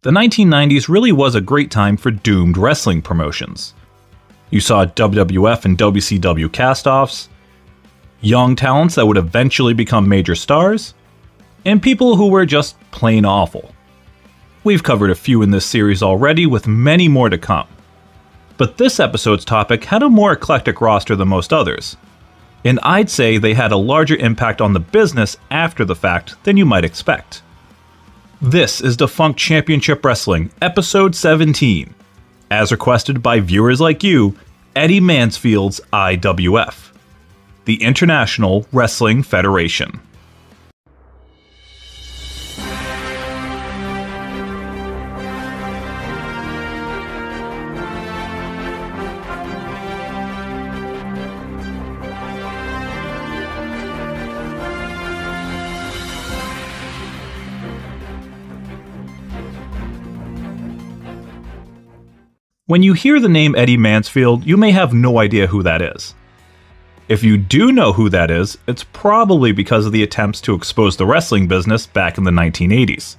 The 1990s really was a great time for doomed wrestling promotions. You saw WWF and WCW cast-offs, young talents that would eventually become major stars, and people who were just plain awful. We've covered a few in this series already, with many more to come. But this episode's topic had a more eclectic roster than most others, and I'd say they had a larger impact on the business after the fact than you might expect. This is Defunct Championship Wrestling, Episode 17, as requested by viewers like you, Eddy Mansfield's IWF, the International Wrestling Federation. When you hear the name Eddy Mansfield, you may have no idea who that is. If you do know who that is, it's probably because of the attempts to expose the wrestling business back in the 1980s.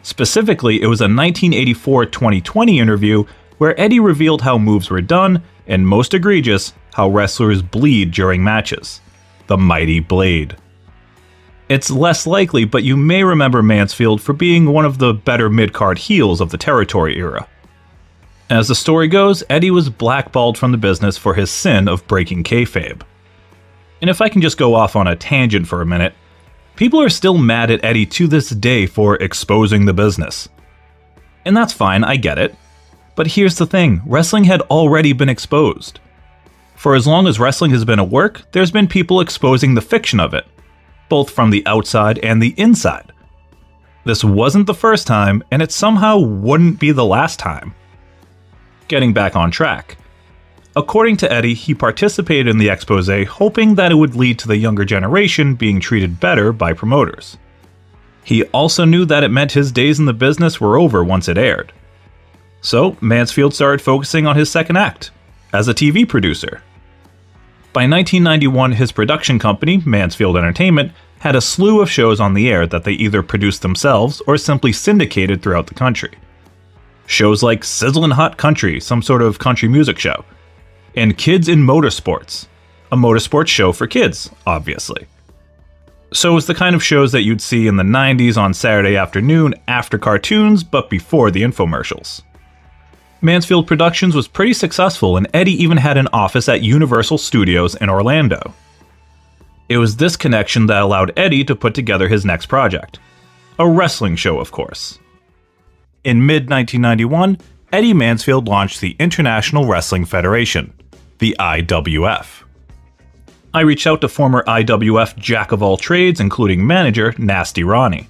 Specifically, it was a 1984 2020 interview where Eddy revealed how moves were done, and most egregious, how wrestlers bleed during matches. The mighty blade. It's less likely, but you may remember Mansfield for being one of the better mid-card heels of the Territory era. As the story goes, Eddy was blackballed from the business for his sin of breaking kayfabe. And if I can just go off on a tangent for a minute, people are still mad at Eddy to this day for exposing the business. And that's fine, I get it. But here's the thing, wrestling had already been exposed. For as long as wrestling has been a work, there's been people exposing the fiction of it, both from the outside and the inside. This wasn't the first time, and it somehow wouldn't be the last time. Getting back on track. According to Eddy, he participated in the expose hoping that it would lead to the younger generation being treated better by promoters. He also knew that it meant his days in the business were over once it aired. So Mansfield started focusing on his second act, as a TV producer. By 1991, his production company, Mansfield Entertainment, had a slew of shows on the air that they either produced themselves or simply syndicated throughout the country. Shows like Sizzlin' Hot Country, some sort of country music show, and Kids in Motorsports, a motorsports show for kids, obviously. So it was the kind of shows that you'd see in the 90s on Saturday afternoon after cartoons, but before the infomercials. Mansfield Productions was pretty successful, and Eddy even had an office at Universal Studios in Orlando. It was this connection that allowed Eddy to put together his next project. A wrestling show, of course. In mid-1991, Eddy Mansfield launched the International Wrestling Federation, the IWF. I reached out to former IWF jack-of-all-trades, including manager Nasty Ronnie.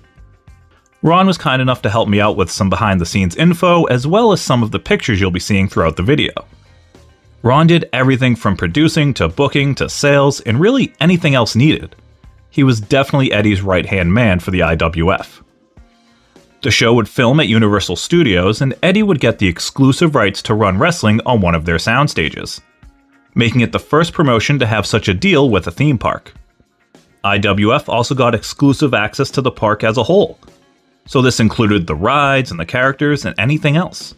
Ron was kind enough to help me out with some behind-the-scenes info, as well as some of the pictures you'll be seeing throughout the video. Ron did everything from producing to booking to sales, and really anything else needed. He was definitely Eddy's right-hand man for the IWF. The show would film at Universal Studios, and Eddy would get the exclusive rights to run wrestling on one of their sound stages, making it the first promotion to have such a deal with a theme park. IWF also got exclusive access to the park as a whole, so this included the rides and the characters and anything else.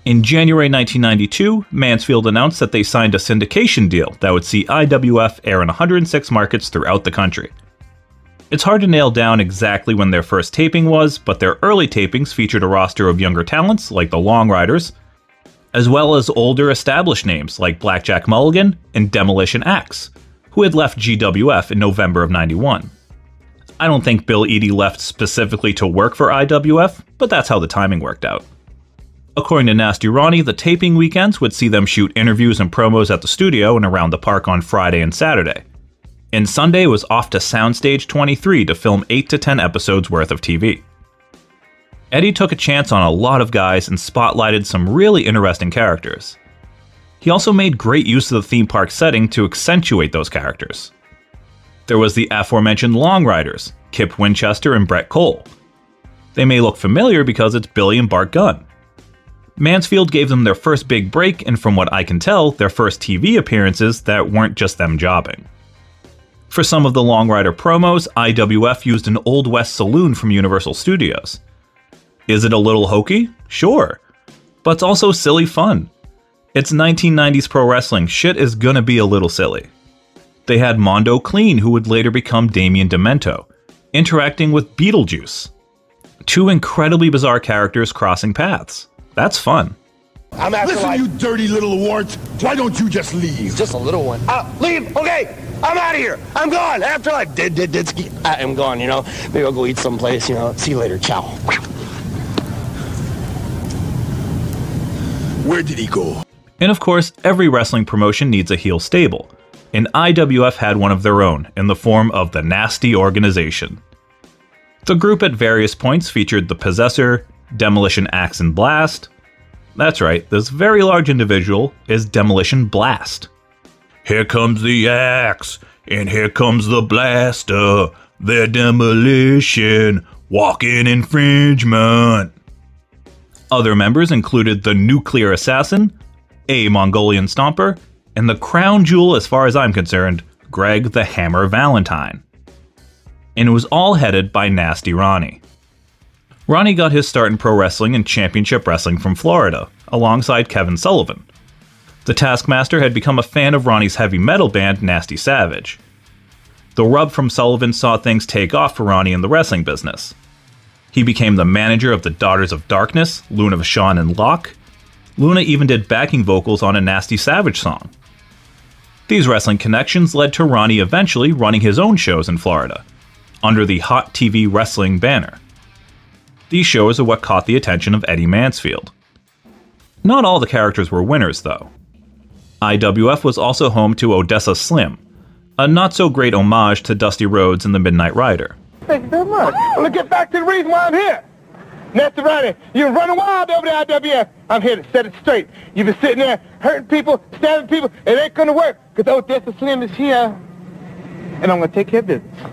In January 1992, Mansfield announced that they signed a syndication deal that would see IWF air in 106 markets throughout the country. It's hard to nail down exactly when their first taping was, but their early tapings featured a roster of younger talents like the Long Riders, as well as older established names like Blackjack Mulligan and Demolition Axe, who had left GWF in November of '91. I don't think Bill Eadie left specifically to work for IWF, but that's how the timing worked out. According to Nasty Ronnie, the taping weekends would see them shoot interviews and promos at the studio and around the park on Friday and Saturday. And Sunday was off to Soundstage 23 to film 8 to 10 episodes worth of TV. Eddy took a chance on a lot of guys and spotlighted some really interesting characters. He also made great use of the theme park setting to accentuate those characters. There was the aforementioned Long Riders, Kip Winchester and Brett Cole. They may look familiar because it's Billy and Bart Gunn. Mansfield gave them their first big break, and from what I can tell, their first TV appearances that weren't just them jobbing. For some of the Long Rider promos, IWF used an Old West saloon from Universal Studios. Is it a little hokey? Sure. But it's also silly fun. It's 1990s pro wrestling, shit is gonna be a little silly. They had Mondo Clean, who would later become Damien Demento, interacting with Beetlejuice. Two incredibly bizarre characters crossing paths. That's fun. Listen, you dirty little wart. Why don't you just leave? Just a little one. Leave? Okay. I'm out of here. I'm gone. Afterlife. I am gone, you know. Maybe I'll go eat someplace, you know. See you later. Ciao. Where did he go? And of course, every wrestling promotion needs a heel stable. And IWF had one of their own, in the form of the Nasty Organization. The group at various points featured the Possessor, Demolition Axe and Blast. That's right, this very large individual is Demolition Blast. Here comes the axe, and here comes the blaster. They're demolition, walking infringement. Other members included the Nuclear Assassin, a Mongolian Stomper, and the crown jewel, as far as I'm concerned, Greg the Hammer Valentine. And it was all headed by Nasty Ronnie. Ronnie got his start in pro wrestling and championship wrestling from Florida, alongside Kevin Sullivan. The Taskmaster had become a fan of Ronnie's heavy metal band Nasty Savage. The rub from Sullivan saw things take off for Ronnie in the wrestling business. He became the manager of the Daughters of Darkness, Luna Vachon and Locke. Luna even did backing vocals on a Nasty Savage song. These wrestling connections led to Ronnie eventually running his own shows in Florida, under the Hot TV Wrestling banner. These shows are what caught the attention of Eddy Mansfield. Not all the characters were winners, though. IWF was also home to Odessa Slim, a not-so-great homage to Dusty Rhodes and the Midnight Rider. Thank you very much. Well, let's get back to the reason why I'm here. Nasty Ronnie, you're running wild over the IWF. I'm here to set it straight. You've been sitting there hurting people, stabbing people. It ain't gonna work, because Odessa Slim is here, and I'm gonna take care of business.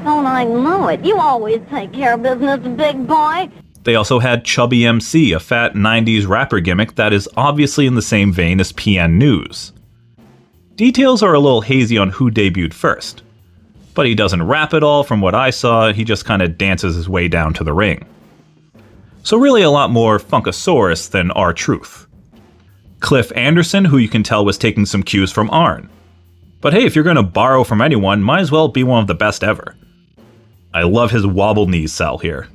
Don't I know it? You always take care of business, big boy. They also had Chubby MC, a fat 90s rapper gimmick that is obviously in the same vein as PN News. Details are a little hazy on who debuted first, but he doesn't rap at all from what I saw, he just kinda dances his way down to the ring. So really a lot more Funkasaurus than R-Truth. Cliff Anderson, who you can tell was taking some cues from Arn. But hey, if you're gonna borrow from anyone, might as well be one of the best ever. I love his wobble knees cell here.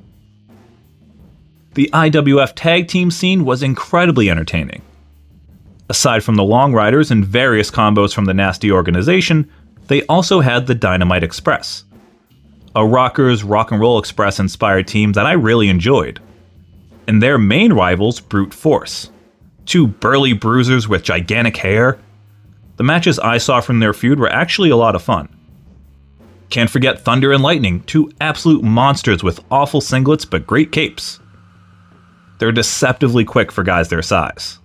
The IWF tag team scene was incredibly entertaining. Aside from the Long Riders and various combos from the Nasty Organization, they also had the Dynamite Express, a Rockers Rock and Roll Express inspired team that I really enjoyed. And their main rivals, Brute Force, two burly bruisers with gigantic hair. The matches I saw from their feud were actually a lot of fun. Can't forget Thunder and Lightning, two absolute monsters with awful singlets but great capes. They're deceptively quick for guys their size.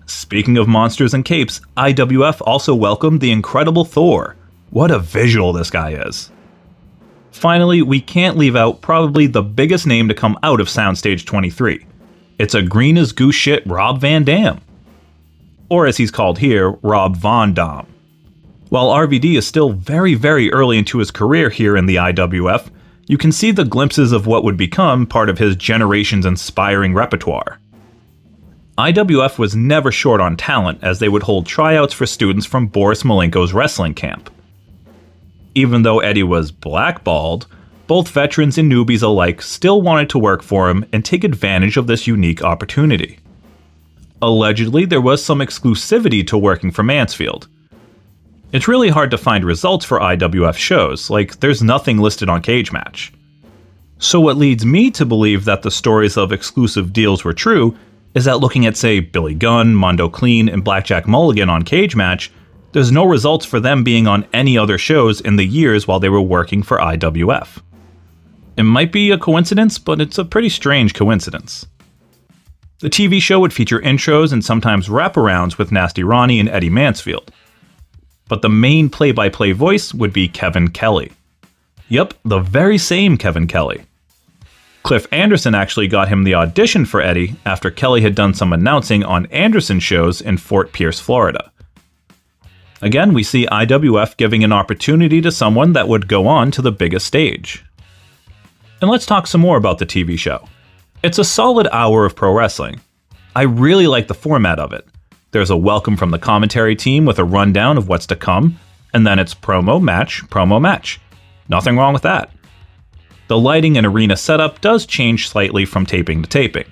Speaking of monsters and capes, IWF also welcomed the Incredible Thor. What a visual this guy is. Finally, we can't leave out probably the biggest name to come out of Soundstage 23. It's a green as goose shit Rob Van Dam. Or as he's called here, Rob Von Dam. While RVD is still very, very early into his career here in the IWF, you can see the glimpses of what would become part of his generation's inspiring repertoire. IWF was never short on talent, as they would hold tryouts for students from Boris Malenko's wrestling camp. Even though Eddy was blackballed, both veterans and newbies alike still wanted to work for him and take advantage of this unique opportunity. Allegedly, there was some exclusivity to working for Mansfield. It's really hard to find results for IWF shows, like there's nothing listed on Cage Match. So what leads me to believe that the stories of exclusive deals were true is that looking at, say, Billy Gunn, Mondo Clean, and Blackjack Mulligan on Cage Match, there's no results for them being on any other shows in the years while they were working for IWF. It might be a coincidence, but it's a pretty strange coincidence. The TV show would feature intros and sometimes wraparounds with Nasty Ronnie and Eddy Mansfield. But the main play-by-play voice would be Kevin Kelly. Yup, the very same Kevin Kelly. Cliff Anderson actually got him the audition for Eddy after Kelly had done some announcing on Anderson shows in Fort Pierce, Florida. Again, we see IWF giving an opportunity to someone that would go on to the biggest stage. And let's talk some more about the TV show. It's a solid hour of pro wrestling. I really like the format of it. There's a welcome from the commentary team with a rundown of what's to come, and then it's promo, match. Nothing wrong with that. The lighting and arena setup does change slightly from taping to taping.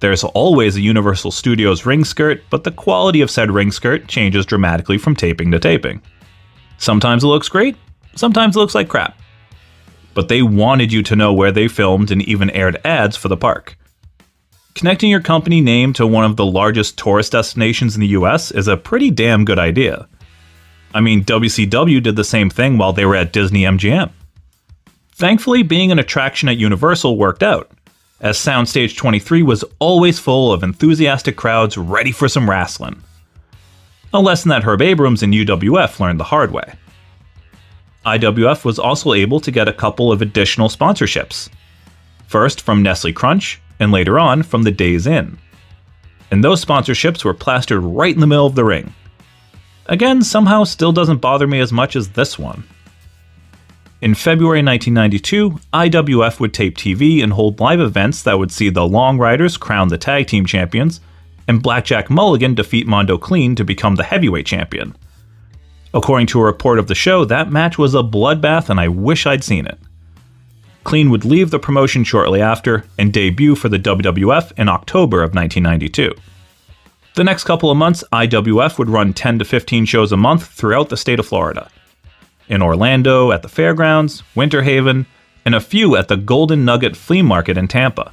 There's always a Universal Studios ring skirt, but the quality of said ring skirt changes dramatically from taping to taping. Sometimes it looks great, sometimes it looks like crap. But they wanted you to know where they filmed and even aired ads for the park. Connecting your company name to one of the largest tourist destinations in the US is a pretty damn good idea. I mean, WCW did the same thing while they were at Disney MGM. Thankfully, being an attraction at Universal worked out, as Soundstage 23 was always full of enthusiastic crowds ready for some wrestling. A lesson that Herb Abrams and UWF learned the hard way. IWF was also able to get a couple of additional sponsorships. First from Nestle Crunch, and later on from the Days Inn. And those sponsorships were plastered right in the middle of the ring. Again, somehow still doesn't bother me as much as this one. In February 1992, IWF would tape TV and hold live events that would see the Long Riders crown the tag team champions, and Blackjack Mulligan defeat Mondo Clean to become the heavyweight champion. According to a report of the show, that match was a bloodbath and I wish I'd seen it. Clean would leave the promotion shortly after and debut for the WWF in October of 1992. The next couple of months, IWF would run 10 to 15 shows a month throughout the state of Florida. In Orlando, at the fairgrounds, Winter Haven, and a few at the Golden Nugget Flea Market in Tampa.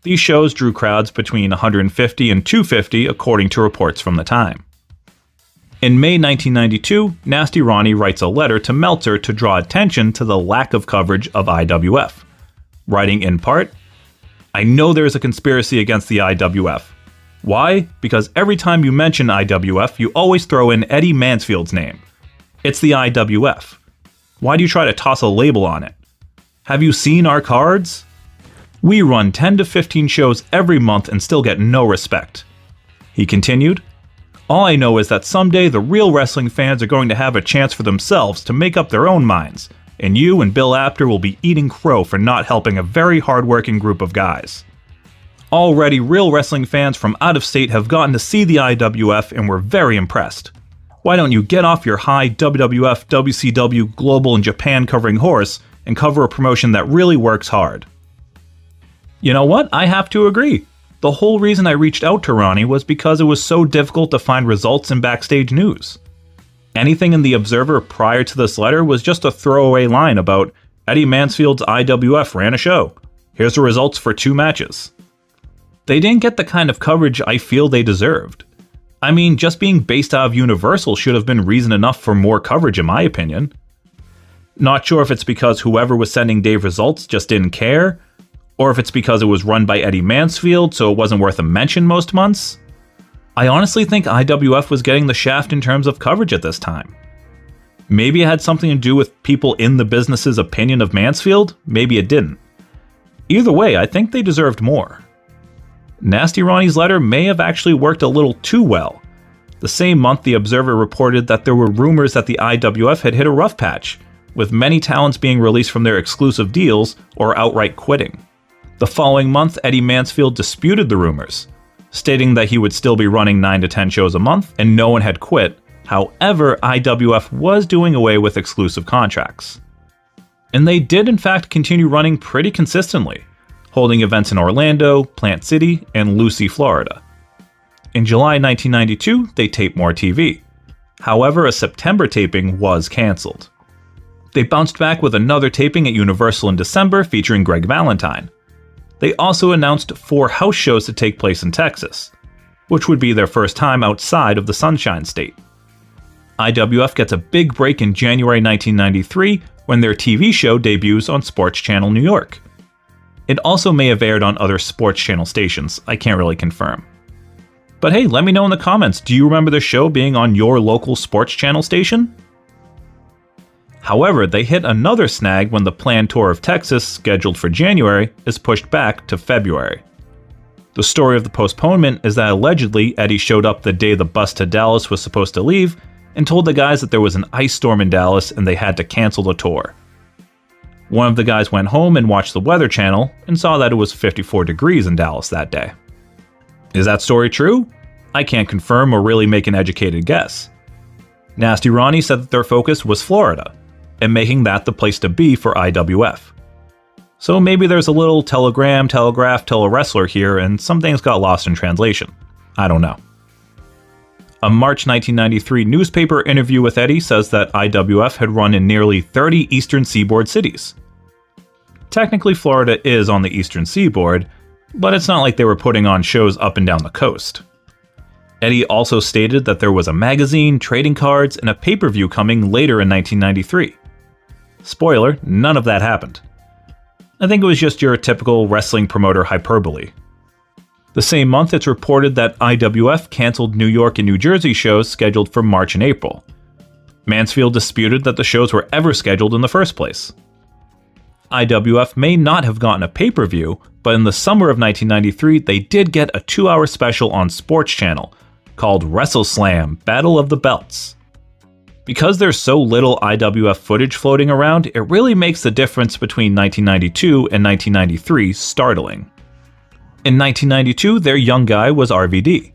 These shows drew crowds between 150 and 250 according to reports from the time. In May 1992, Nasty Ronnie writes a letter to Meltzer to draw attention to the lack of coverage of IWF, writing in part, "I know there is a conspiracy against the IWF. Why? Because every time you mention IWF, you always throw in Eddy Mansfield's name. It's the IWF. Why do you try to toss a label on it? Have you seen our cards? We run 10 to 15 shows every month and still get no respect." He continued, "All I know is that someday the real wrestling fans are going to have a chance for themselves to make up their own minds, and you and Bill Apter will be eating crow for not helping a very hardworking group of guys. Already, real wrestling fans from out of state have gotten to see the IWF and were very impressed. Why don't you get off your high WWF, WCW, Global, and Japan covering horse and cover a promotion that really works hard?" You know what? I have to agree. The whole reason I reached out to Ronnie was because it was so difficult to find results in backstage news. Anything in the Observer prior to this letter was just a throwaway line about Eddy Mansfield's IWF ran a show. Here's the results for 2 matches. They didn't get the kind of coverage I feel they deserved. I mean, just being based out of Universal should have been reason enough for more coverage in my opinion. Not sure if it's because whoever was sending Dave results just didn't care, or if it's because it was run by Eddy Mansfield so it wasn't worth a mention most months. I honestly think IWF was getting the shaft in terms of coverage at this time. Maybe it had something to do with people in the business's opinion of Mansfield, maybe it didn't. Either way, I think they deserved more. Nasty Ronnie's letter may have actually worked a little too well. The same month, the Observer reported that there were rumors that the IWF had hit a rough patch, with many talents being released from their exclusive deals or outright quitting. The following month, Eddy Mansfield disputed the rumors, stating that he would still be running 9 to 10 shows a month and no one had quit. However, IWF was doing away with exclusive contracts. And they did in fact continue running pretty consistently, holding events in Orlando, Plant City, and Lucie, Florida. In July 1992, they taped more TV. However, a September taping was cancelled. They bounced back with another taping at Universal in December featuring Greg Valentine. They also announced 4 house shows to take place in Texas, which would be their first time outside of the Sunshine State. IWF gets a big break in January 1993 when their TV show debuts on Sports Channel New York. It also may have aired on other Sports Channel stations, I can't really confirm. But hey, let me know in the comments, do you remember the show being on your local Sports Channel station? However, they hit another snag when the planned tour of Texas, scheduled for January, is pushed back to February. The story of the postponement is that allegedly Eddy showed up the day the bus to Dallas was supposed to leave and told the guys that there was an ice storm in Dallas and they had to cancel the tour. One of the guys went home and watched the Weather Channel and saw that it was 54 degrees in Dallas that day. Is that story true? I can't confirm or really make an educated guess. Nasty Ronnie said that their focus was Florida, and making that the place to be for IWF. So maybe there's a little telegraph, tele-wrestler here, and some things got lost in translation. I don't know. A March 1993 newspaper interview with Eddy says that IWF had run in nearly 30 eastern seaboard cities. Technically, Florida is on the eastern seaboard, but it's not like they were putting on shows up and down the coast. Eddy also stated that there was a magazine, trading cards, and a pay-per-view coming later in 1993. Spoiler, none of that happened. I think it was just your typical wrestling promoter hyperbole. The same month, it's reported that IWF canceled New York and New Jersey shows scheduled for March and April. Mansfield disputed that the shows were ever scheduled in the first place. IWF may not have gotten a pay-per-view, but in the summer of 1993, they did get a 2-hour special on Sports Channel called WrestleSlam Battle of the Belts. Because there's so little IWF footage floating around, it really makes the difference between 1992 and 1993 startling. In 1992, their young guy was RVD.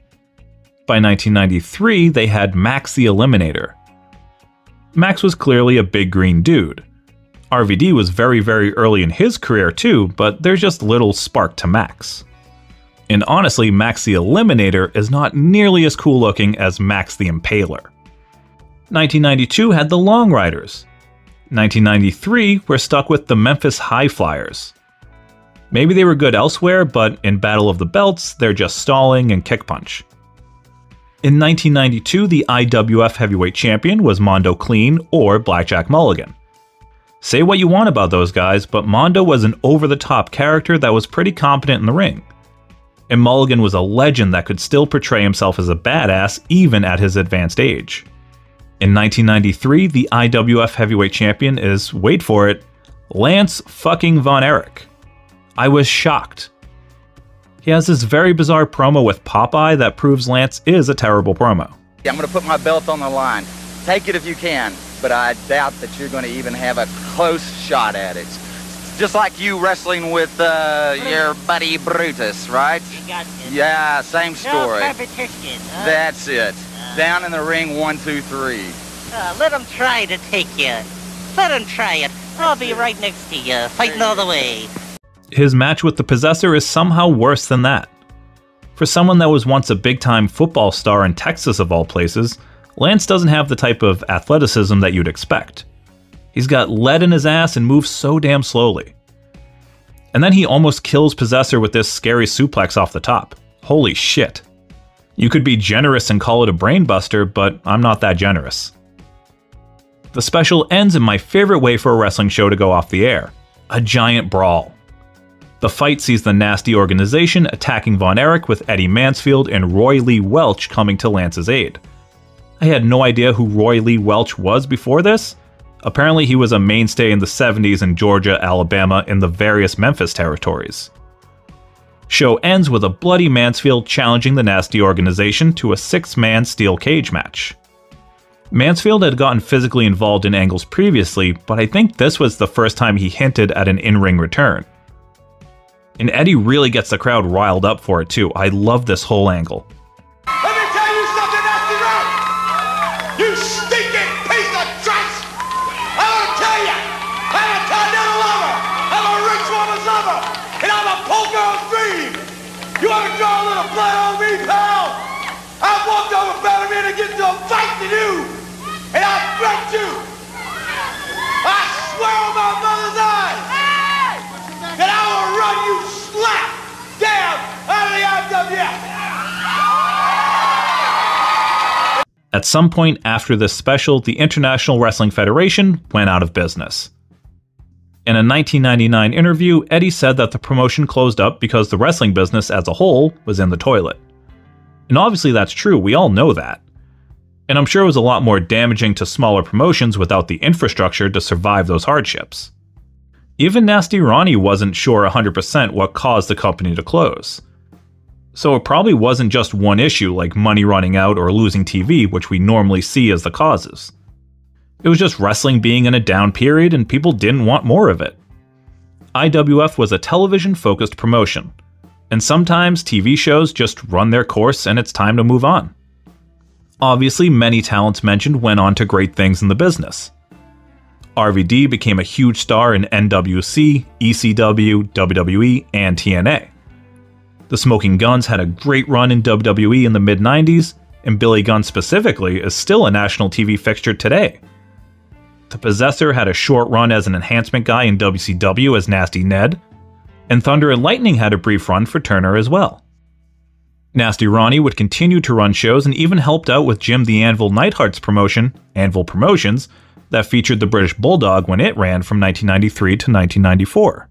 By 1993, they had Max the Eliminator. Max was clearly a big green dude. RVD was very early in his career too, but there's just little spark to Max. And honestly, Max the Eliminator is not nearly as cool looking as Max the Impaler. 1992 had the Long Riders. 1993, we're stuck with the Memphis High Flyers. Maybe they were good elsewhere, but in Battle of the Belts, they're just stalling and kick punch. In 1992, the IWF Heavyweight Champion was Mondo Clean or Blackjack Mulligan. Say what you want about those guys, but Mondo was an over-the-top character that was pretty competent in the ring. And Mulligan was a legend that could still portray himself as a badass even at his advanced age. In 1993, the IWF Heavyweight Champion is, wait for it, Lance fucking Von Erich. I was shocked. He has this very bizarre promo with Popeye that proves Lance is a terrible promo. I'm going to put my belt on the line. Take it if you can, but I doubt that you're going to even have a close shot at it. Just like you wrestling with your buddy Brutus, right? Yeah, same story. No competition, huh? That's it. Down in the ring, 1, 2, 3. Let him try to take you. Let him try it. I'll be right next to you, fighting all the way. His match with the Possessor is somehow worse than that. For someone that was once a big-time football star in Texas of all places, Lance doesn't have the type of athleticism that you'd expect. He's got lead in his ass and moves so damn slowly. And then he almost kills Possessor with this scary suplex off the top. Holy shit. You could be generous and call it a brainbuster, but I'm not that generous. The special ends in my favorite way for a wrestling show to go off the air. A giant brawl. The fight sees the Nasty Organization attacking Von Erich with Eddy Mansfield and Roy Lee Welch coming to Lance's aid. I had no idea who Roy Lee Welch was before this. Apparently he was a mainstay in the 70s in Georgia, Alabama, and the various Memphis territories. Show ends with a bloody Mansfield challenging the Nasty Organization to a 6-man steel cage match. Mansfield had gotten physically involved in angles previously, but I think this was the first time he hinted at an in-ring return. And Eddy really gets the crowd riled up for it too. I love this whole angle. Let me tell you something, Nasty Rat! You stinking piece of trash! I want to tell you, I'm a continental lover, I'm a rich woman's lover, and I'm a poor girl's dream! You want to draw a little blood on me, pal? I've walked over better men to get into a fight than you, and I threat you! I swear on my mother's eyes that I will run you slap down out of the IWF! At some point after this special, the International Wrestling Federation went out of business. In a 1999 interview, Eddy said that the promotion closed up because the wrestling business as a whole was in the toilet. And obviously that's true, we all know that. And I'm sure it was a lot more damaging to smaller promotions without the infrastructure to survive those hardships. Even Nasty Ronnie wasn't sure 100% what caused the company to close. So it probably wasn't just one issue like money running out or losing TV, which we normally see as the causes. It was just wrestling being in a down period and people didn't want more of it. IWF was a television-focused promotion, and sometimes TV shows just run their course and it's time to move on. Obviously, many talents mentioned went on to great things in the business. RVD became a huge star in NWC, ECW, WWE, and TNA. The Smoking Guns had a great run in WWE in the mid-90s, and Billy Gunn specifically is still a national TV fixture today. The Possessor had a short run as an enhancement guy in WCW as Nasty Ned, and Thunder and Lightning had a brief run for Turner as well. Nasty Ronnie would continue to run shows and even helped out with Jim the Anvil Neidhart's promotion, Anvil Promotions, that featured the British Bulldog when it ran from 1993 to 1994.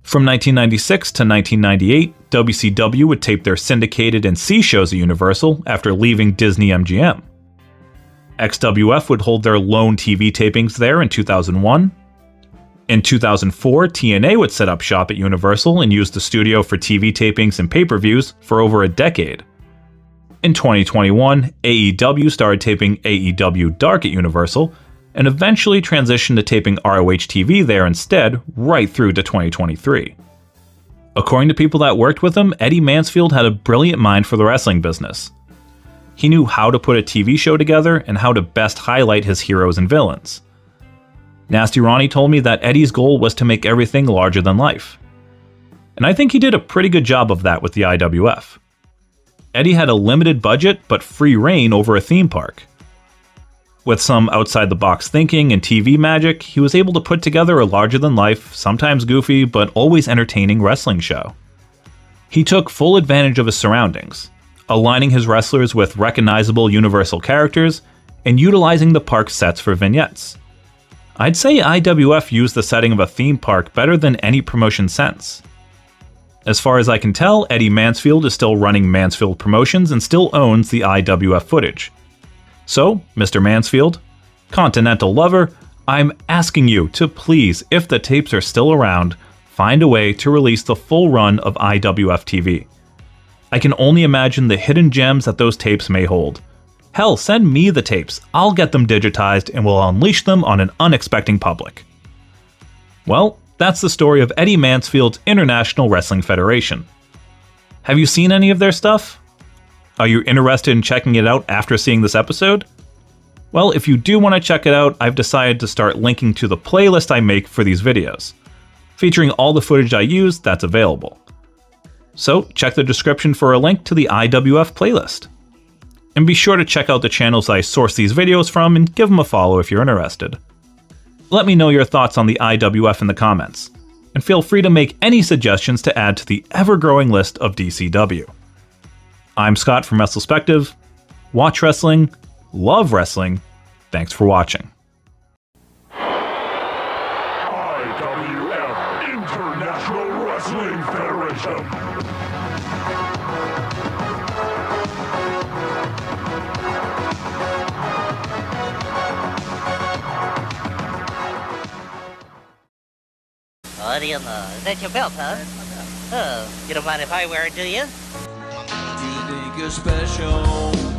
From 1996 to 1998, WCW would tape their syndicated and C shows at Universal after leaving Disney MGM. XWF would hold their lone TV tapings there in 2001. In 2004, TNA would set up shop at Universal and use the studio for TV tapings and pay-per-views for over a decade. In 2021, AEW started taping AEW Dark at Universal, and eventually transitioned to taping ROH TV there instead, right through to 2023. According to people that worked with him, Eddy Mansfield had a brilliant mind for the wrestling business. He knew how to put a TV show together and how to best highlight his heroes and villains. Nasty Ronnie told me that Eddie's goal was to make everything larger than life. And I think he did a pretty good job of that with the IWF. Eddy had a limited budget but free reign over a theme park. With some outside-the-box thinking and TV magic, he was able to put together a larger-than-life, sometimes goofy, but always entertaining wrestling show. He took full advantage of his surroundings, aligning his wrestlers with recognizable Universal characters and utilizing the park sets for vignettes. I'd say IWF used the setting of a theme park better than any promotion since. As far as I can tell, Eddy Mansfield is still running Mansfield Promotions and still owns the IWF footage. So, Mr. Mansfield, Continental lover, I'm asking you to please, if the tapes are still around, find a way to release the full run of IWF TV. I can only imagine the hidden gems that those tapes may hold. Hell, send me the tapes, I'll get them digitized and will unleash them on an unexpecting public. Well, that's the story of Eddy Mansfield's International Wrestling Federation. Have you seen any of their stuff? Are you interested in checking it out after seeing this episode? Well, if you do want to check it out, I've decided to start linking to the playlist I make for these videos, featuring all the footage I use that's available. So check the description for a link to the IWF playlist. And be sure to check out the channels I source these videos from and give them a follow if you're interested. Let me know your thoughts on the IWF in the comments, and feel free to make any suggestions to add to the ever-growing list of DCW. I'm Scott from WrestleSpective. Watch wrestling, love wrestling. Thanks for watching. IWF International Wrestling Federation. What do you know? Is that your belt, huh? Oh, you don't mind if I wear it, do you? You think you're special.